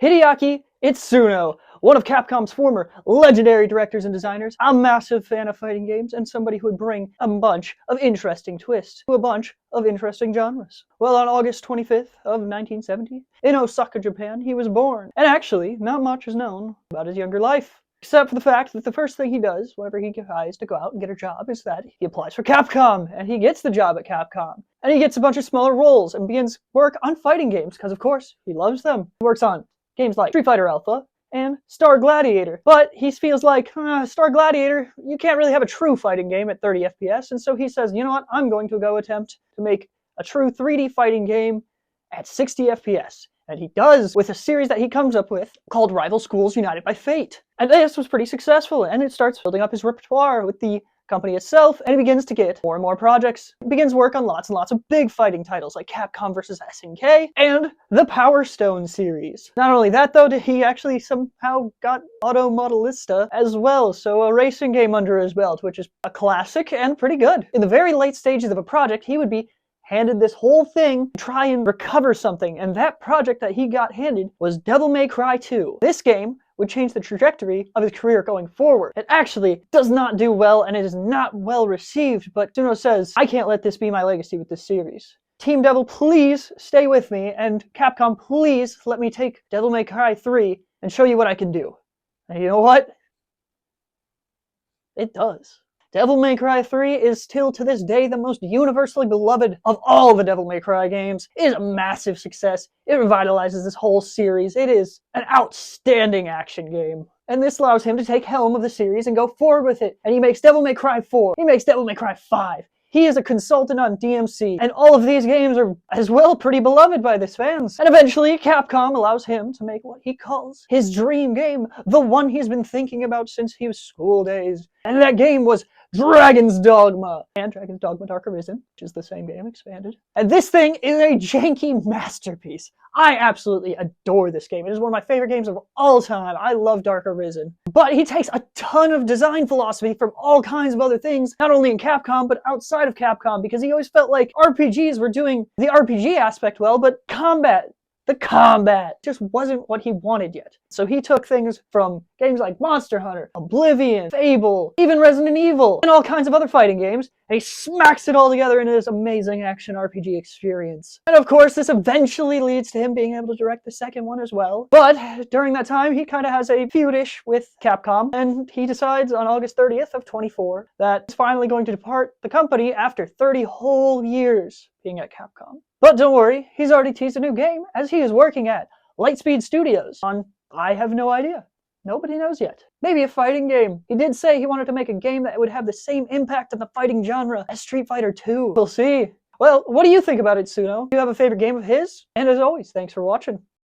Hideaki Itsuno, one of Capcom's former legendary directors and designers, a massive fan of fighting games, and somebody who would bring a bunch of interesting twists to a bunch of interesting genres. Well, on August 25th of 1970, in Osaka, Japan, he was born. And actually, not much is known about his younger life. Except for the fact that the first thing he does whenever he tries to go out and get a job is that he applies for Capcom, and he gets the job at Capcom. And he gets a bunch of smaller roles and begins work on fighting games, because of course, he loves them. He works on games like Street Fighter Alpha and Star Gladiator. But he feels like, Star Gladiator, you can't really have a true fighting game at 30 FPS, and so he says, you know what, I'm going to go attempt to make a true 3D fighting game at 60 FPS. And he does with a series that he comes up with called Rival Schools United by Fate. And this was pretty successful, and it starts building up his repertoire with the company itself, and he begins to get more and more projects. He begins work on lots and lots of big fighting titles like Capcom vs. SNK and the Power Stone series. Not only that though, he actually somehow got Auto Modelista as well, so a racing game under his belt, which is a classic and pretty good. In the very late stages of a project, he would be handed this whole thing to try and recover something, and that project that he got handed was Devil May Cry 2. This game would change the trajectory of his career going forward. It actually does not do well, and it is not well received, but Itsuno says, I can't let this be my legacy with this series. Team Devil, please stay with me, and Capcom, please let me take Devil May Cry 3 and show you what I can do. And you know what? It does. Devil May Cry 3 is still to this day the most universally beloved of all the Devil May Cry games. It is a massive success. It revitalizes this whole series. It is an outstanding action game. And this allows him to take helm of the series and go forward with it. And he makes Devil May Cry 4. He makes Devil May Cry 5. He is a consultant on DMC, and all of these games are as well pretty beloved by his fans. And eventually, Capcom allows him to make what he calls his dream game, the one he's been thinking about since he was school days. And that game was Dragon's Dogma, and Dragon's Dogma Dark Arisen, which is the same game expanded. And this thing is a janky masterpiece. I absolutely adore this game. It is one of my favorite games of all time. I love Dark Arisen. But he takes a ton of design philosophy from all kinds of other things, not only in Capcom, but outside of Capcom, because he always felt like RPGs were doing the RPG aspect well, but the combat just wasn't what he wanted yet. So he took things from games like Monster Hunter, Oblivion, Fable, even Resident Evil, and all kinds of other fighting games, and he smacks it all together into this amazing action RPG experience. And of course, this eventually leads to him being able to direct the second one as well. But during that time, he kind of has a feudish with Capcom, and he decides on August 30th of 24 that he's finally going to depart the company after 30 whole years being at Capcom. But don't worry, he's already teased a new game, as he is working at Lightspeed Studios on, I have no idea. Nobody knows yet. Maybe a fighting game. He did say he wanted to make a game that would have the same impact on the fighting genre as Street Fighter 2. We'll see. Well, what do you think about Itsuno? Do you have a favorite game of his? And as always, thanks for watching.